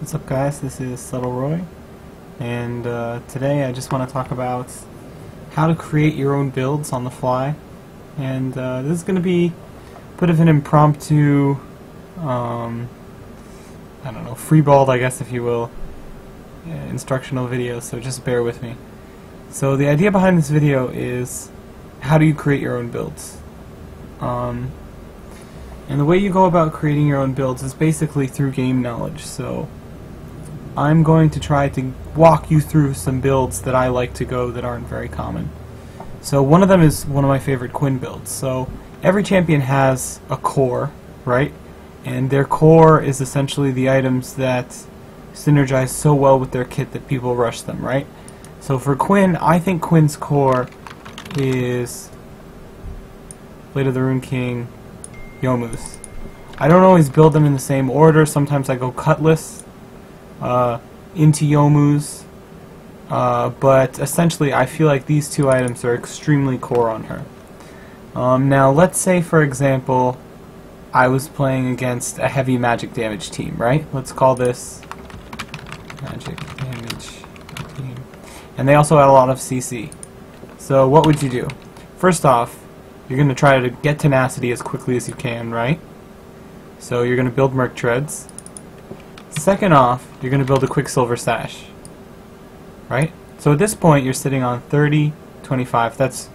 What's up, guys? This is Subtle Roy, and today I just want to talk about how to create your own builds on the fly. And this is going to be a bit of an impromptu, I don't know, freeballed, I guess, if you will, instructional video, so just bear with me. So the idea behind this video is, how do you create your own builds? And the way you go about creating your own builds is basically through game knowledge. So I'm going to try to walk you through some builds that I like to go that aren't very common. So one of them is one of my favorite Quinn builds. So every champion has a core, right? And their core is essentially the items that synergize so well with their kit that people rush them, right? So for Quinn, I think Quinn's core is Blade of the Rune King, Youmuu's. I don't always build them in the same order. Sometimes I go Cutlass into Youmuu's, but essentially I feel like these two items are extremely core on her. Now let's say, for example, I was playing against a heavy magic damage team, right? Let's call this magic damage team. And they also had a lot of CC. So what would you do? First off, you're going to try to get tenacity as quickly as you can, right? So you're going to build Merc Treads. Second off, you're going to build a Quicksilver Sash, right? So at this point, you're sitting on 30, 25. That's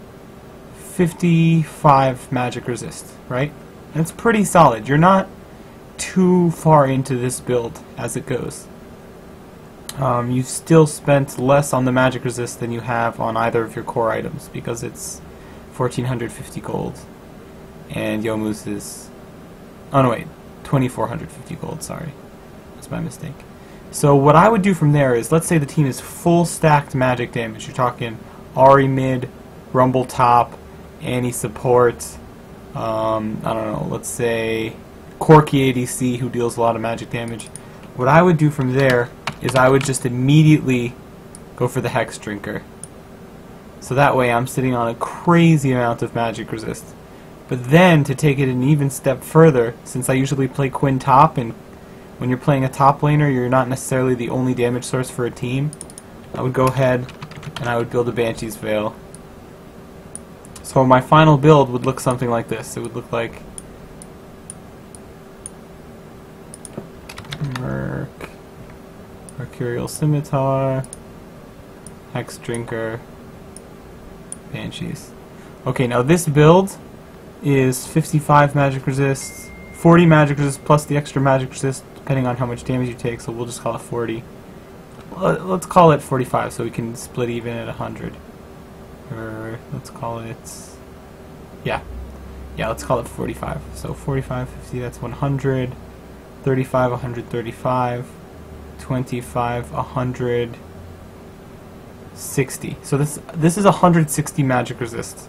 55 magic resist, right? And it's pretty solid. You're not too far into this build as it goes. You've still spent less on the magic resist than you have on either of your core items because it's 1450 gold, and Youmuu's is, oh no wait, 2450 gold, sorry. That's my mistake. So what I would do from there is, let's say the team is full stacked magic damage. You're talking Ahri mid, Rumble top, Annie support, I don't know, let's say Corki ADC who deals a lot of magic damage. What I would do from there is I would just immediately go for the Hex Drinker. So that way I'm sitting on a crazy amount of magic resist. But then, to take it an even step further, since I usually play Quinn top, and when you're playing a top laner, you're not necessarily the only damage source for a team, I would go ahead and I would build a Banshee's Veil. So my final build would look something like this. It would look like Mercurial Scimitar, Hex Drinker, Banshees. Okay, now this build is 55 magic resist, 40 magic resist plus the extra magic resist depending on how much damage you take, so we'll just call it 40. Let's call it 45 so we can split even at 100. Or let's call it, yeah, let's call it 45. So 45, 50, that's 100, 35, 135, 25, 100, 60. So this is 160 magic resist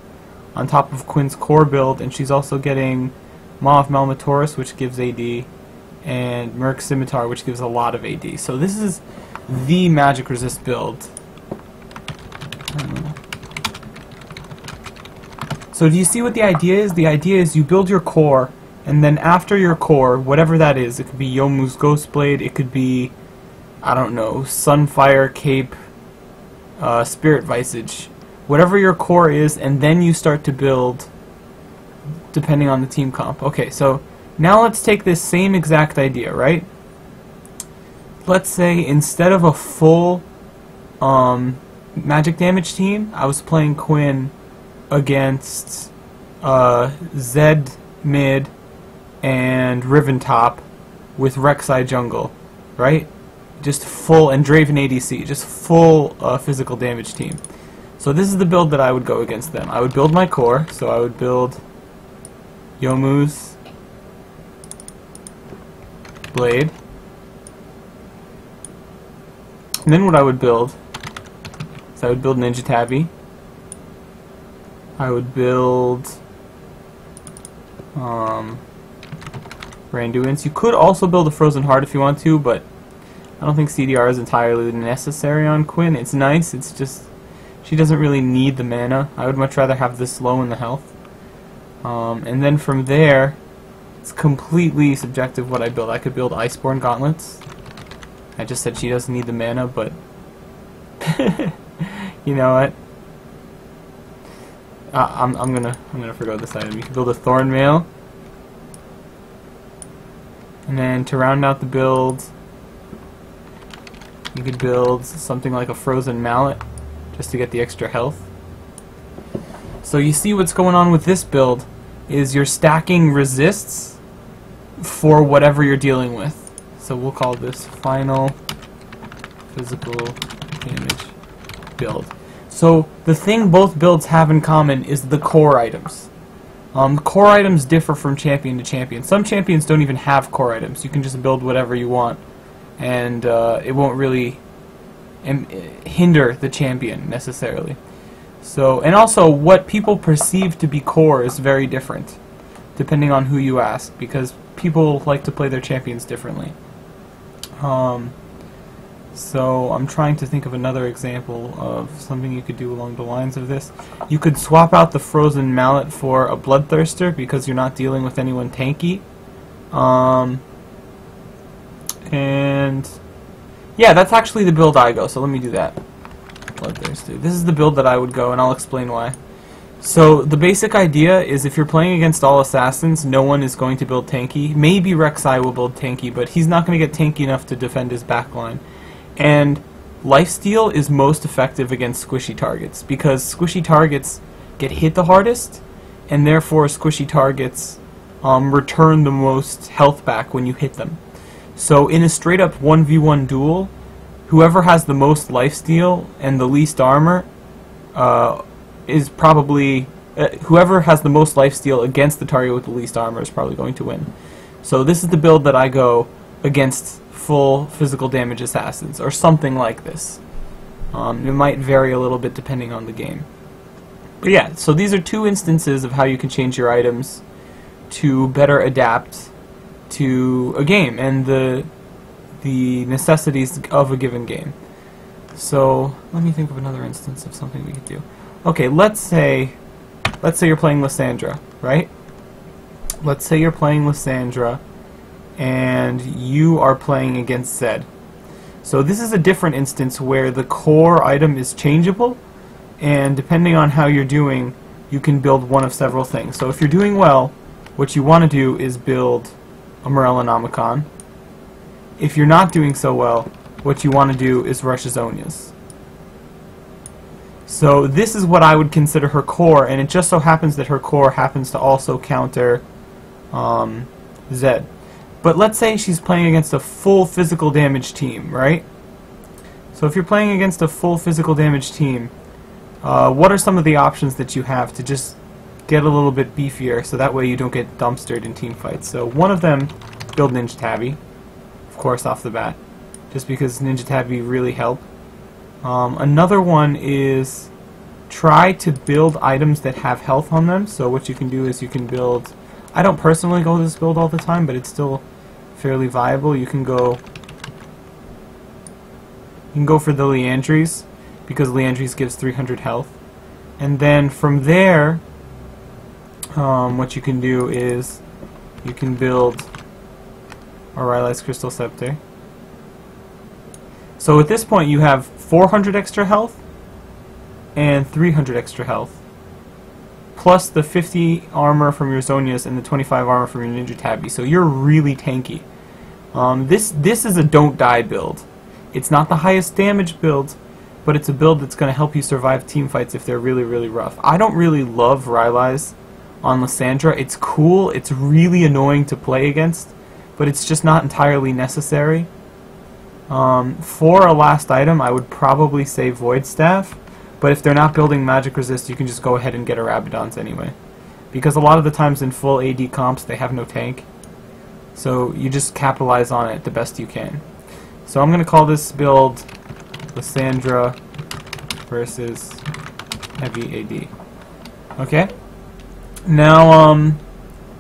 on top of Quinn's core build, and she's also getting Maw of Malmatoris, which gives AD, and Merc Scimitar, which gives a lot of AD. So this is the magic resist build. So do you see what the idea is? The idea is you build your core, and then after your core, whatever that is, it could be Youmuu's Ghostblade, it could be, I don't know, Sunfire Cape, Spirit Visage, whatever your core is, and then you start to build depending on the team comp. Okay, so now let's take this same exact idea, right? Let's say instead of a full magic damage team, I was playing Quinn against Zed mid and Riven top with Rek'Sai jungle, right? Just full, and Draven ADC, just full physical damage team. So this is the build that I would go against them. I would build my core, so I would build Youmuu's Blade. And then what I would build is I would build Ninja Tabby. I would build Randuin's. You could also build a Frozen Heart if you want to, but I don't think CDR is entirely necessary on Quinn. It's nice, it's just she doesn't really need the mana. I would much rather have this low in the health. And then from there, it's completely subjective what I build. I could build Iceborne Gauntlets. I just said she doesn't need the mana, but you know what? I'm gonna forgo this item. You can build a Thorn Mail, and then to round out the build, you could build something like a Frozen Mallet, just to get the extra health. So you see what's going on with this build is you're stacking resists for whatever you're dealing with. So we'll call this Final Physical Damage build. So the thing both builds have in common is the core items. Core items differ from champion to champion. Some champions don't even have core items. You can just build whatever you want, and it won't really hinder the champion necessarily. So, and also what people perceive to be core is very different depending on who you ask, because people like to play their champions differently. So I'm trying to think of another example of something you could do along the lines of this. You could swap out the Frozen Mallet for a Bloodthirster because you're not dealing with anyone tanky. And yeah, that's actually the build I go, so let me do that. Bloodthirster. This is the build that I would go, and I'll explain why. So the basic idea is if you're playing against all assassins, no one is going to build tanky. Maybe Rek'Sai will build tanky, but he's not going to get tanky enough to defend his backline. And lifesteal is most effective against squishy targets, because squishy targets get hit the hardest, and therefore squishy targets return the most health back when you hit them. So in a straight up 1v1 duel, whoever has the most lifesteal and the least armor is probably whoever has the most lifesteal against the target with the least armor is probably going to win. So this is the build that I go against full physical damage assassins, or something like this. It might vary a little bit depending on the game. But yeah, so these are two instances of how you can change your items to better adapt to a game and the necessities of a given game. So let me think of another instance of something we could do. Okay, let's say you're playing Lysandra, right? Let's say you're playing Lysandra and you are playing against Zed. So this is a different instance where the core item is changeable, and depending on how you're doing, you can build one of several things. So if you're doing well, what you want to do is build a Morellonomicon. If you're not doing so well, what you want to do is rush Zhonya's. So this is what I would consider her core, and it just so happens that her core happens to also counter Zed. But let's say she's playing against a full physical damage team, right? So if you're playing against a full physical damage team, what are some of the options that you have to just get a little bit beefier so that way you don't get dumpstered in team fights? So one of them, build Ninja Tabby, of course, off the bat, just because Ninja Tabby really help. Another one is try to build items that have health on them. So what you can do is you can build, I don't personally go this build all the time, but it's still fairly viable. You can go for the Liandry's, because Liandry's gives 300 health. And then from there, what you can do is you can build a Rylai's Crystal Scepter. So at this point you have 400 extra health and 300 extra health, plus the 50 armor from your Zhonya's and the 25 armor from your Ninja Tabby. So you're really tanky. This is a don't die build. It's not the highest damage build, but it's a build that's going to help you survive team fights if they're really, really rough. I don't really love Rylai's on Lysandra. It's cool, it's really annoying to play against, but it's just not entirely necessary. For a last item, I would probably say Void Staff, but if they're not building magic resist, you can just go ahead and get a Rabadon's anyway. Because a lot of the times in full AD comps, they have no tank. So you just capitalize on it the best you can. So I'm going to call this build Lysandra versus Heavy AD. Okay? Now,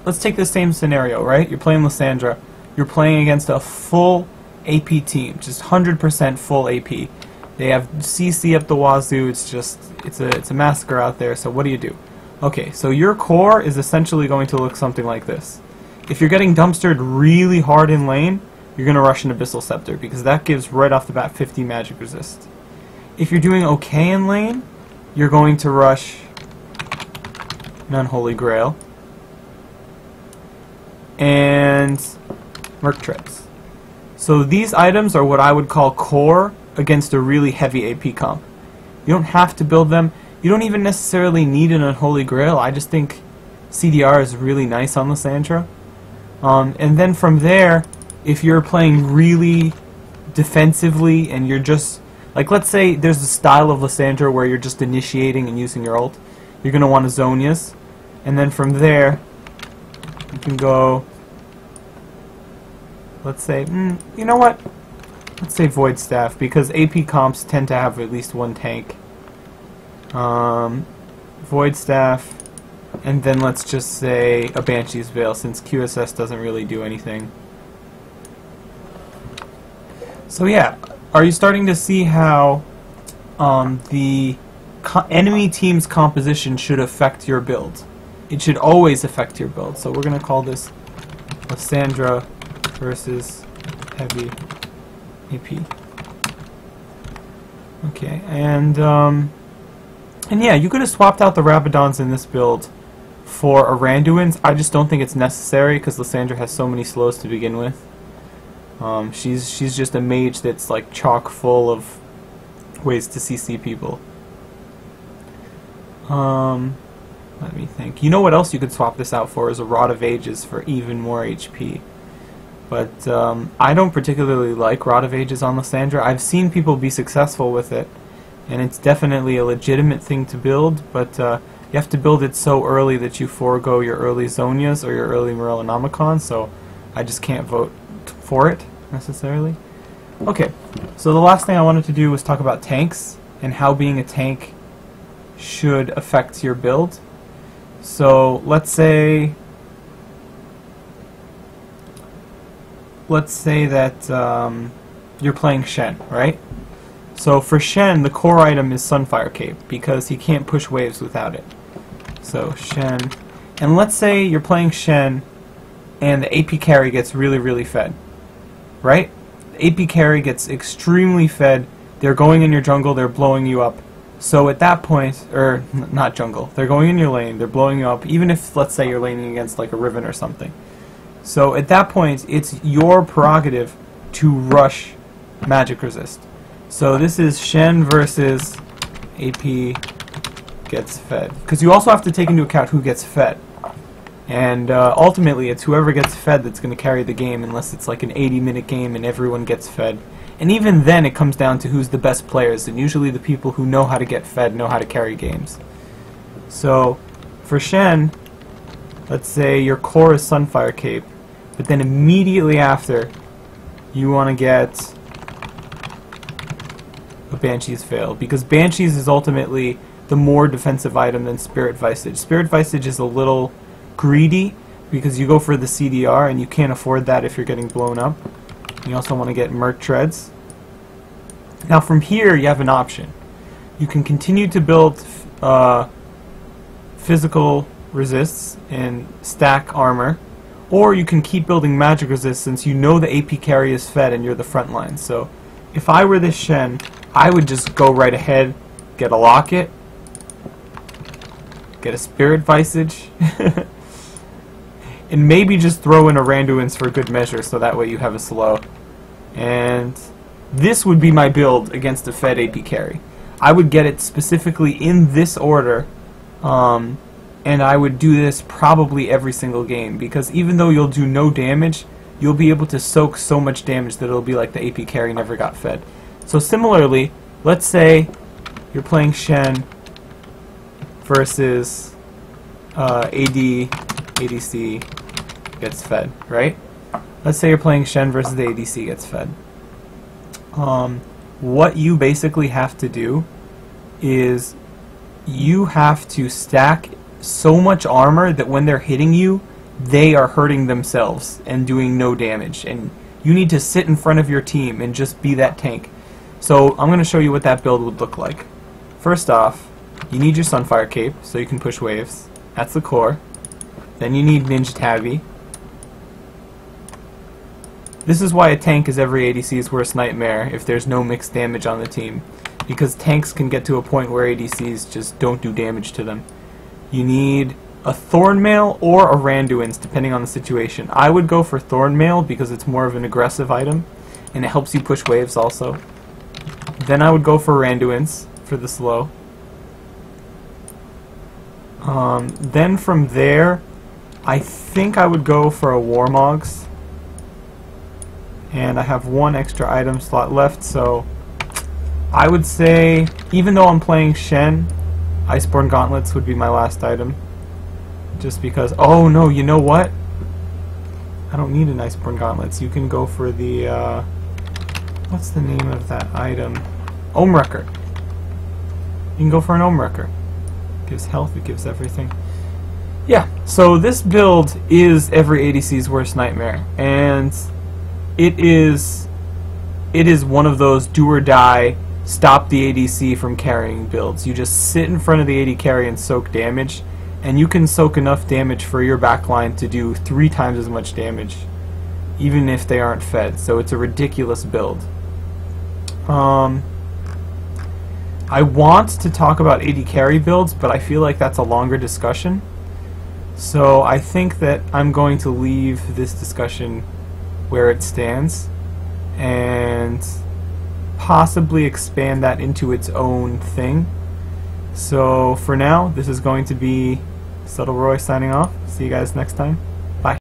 let's take the same scenario, right? You're playing Lysandra. You're playing against a full AP team, just 100% full AP. They have CC up the wazoo. It's a massacre out there. So what do? Okay, so your core is essentially going to look something like this. If you're getting dumpstered really hard in lane, you're going to rush an Abyssal Scepter, because that gives right off the bat 50 magic resist. If you're doing okay in lane, you're going to rush an Unholy Grail and Merc Treads. So these items are what I would call core against a really heavy AP comp. You don't have to build them. You don't even necessarily need an Unholy Grail. I just think CDR is really nice on Lysandra. And then from there, if you're playing really defensively and you're just, like, let's say there's a style of Lysandra where you're just initiating and using your ult, you're going to want to Zonias. And then from there, you can go, let's say, you know what? Let's say Void Staff, because AP comps tend to have at least one tank. Void Staff, and then let's just say a Banshee's Veil, since QSS doesn't really do anything. So yeah, are you starting to see how the enemy team's composition should affect your build? It should always affect your build. So we're going to call this Lysandra versus Heavy AP. Okay, and yeah, you could have swapped out the Rabadons in this build for Aranduins. I just don't think it's necessary because Lysandra has so many slows to begin with. She's just a mage that's like chock full of ways to CC people. Let me think. You know what else you could swap this out for is a Rod of Ages for even more HP. But I don't particularly like Rod of Ages on Lysandra. I've seen people be successful with it, and it's definitely a legitimate thing to build, but you have to build it so early that you forego your early Zonias or your early Morellonomicon, so I just can't vote for it, necessarily. Okay, so the last thing I wanted to do was talk about tanks, and how being a tank should affect your build. So let's say that you're playing Shen, right? So for Shen, the core item is Sunfire Cape, because he can't push waves without it. So Shen, and let's say you're playing Shen, and the AP carry gets really fed, right? The AP carry gets extremely fed. They're going in your jungle, they're blowing you up. So at that point, or not jungle, they're going in your lane, they're blowing you up, even if, let's say, you're laning against like a Riven or something. So at that point, it's your prerogative to rush magic resist. So this is Shen versus AP gets fed. Because you also have to take into account who gets fed. And ultimately, it's whoever gets fed that's going to carry the game, unless it's like an 80-minute game and everyone gets fed. And even then, it comes down to who's the best players, and usually the people who know how to get fed know how to carry games. So for Shen, let's say your core is Sunfire Cape, but then immediately after, you want to get a Banshee's Veil, because Banshee's is ultimately the more defensive item than Spirit Visage. Spirit Visage is a little greedy, because you go for the CDR, and you can't afford that if you're getting blown up. You also want to get Merc Treads. Now from here, you have an option. You can continue to build physical resists and stack armor, or you can keep building magic resist since you know the AP carry is fed and you're the front line. So if I were this Shen, I would just go right ahead, get a Locket, get a Spirit Visage, and maybe just throw in a Randuin's for good measure, so that way you have a slow. And this would be my build against a fed AP carry. I would get it specifically in this order, and I would do this probably every single game, because even though you'll do no damage, you'll be able to soak so much damage that it'll be like the AP carry never got fed. So similarly, let's say you're playing Shen versus ADC gets fed, right? Let's say you're playing Shen versus the ADC gets fed. What you basically have to do is you have to stack so much armor that when they're hitting you, they are hurting themselves and doing no damage. And you need to sit in front of your team and just be that tank. So I'm going to show you what that build would look like. First off, you need your Sunfire Cape so you can push waves. That's the core. Then you need Ninja Tabby. This is why a tank is every ADC's worst nightmare if there's no mixed damage on the team. Because tanks can get to a point where ADCs just don't do damage to them. You need a Thornmail or a Randuin's, depending on the situation. I would go for Thornmail because it's more of an aggressive item, and it helps you push waves also. Then I would go for Randuin's for the slow. Then from there, I think I would go for a Warmogs. And I have one extra item slot left, so I would say, even though I'm playing Shen, Iceborne Gauntlets would be my last item. Just because, oh no, you know what? I don't need an Iceborne Gauntlets. You can go for the, what's the name of that item? Ohm-Wrecker. You can go for an Ohm-Wrecker. It gives health, it gives everything. Yeah, so this build is every ADC's worst nightmare, and it is one of those do or die, stop the ADC from carrying builds. You just sit in front of the AD carry and soak damage, and you can soak enough damage for your backline to do 3 times as much damage, even if they aren't fed. So it's a ridiculous build. I want to talk about AD carry builds, but I feel like that's a longer discussion. So I think that I'm going to leave this discussion where it stands and possibly expand that into its own thing. So for now, this is going to be Subtle Roy signing off. See you guys next time. Bye.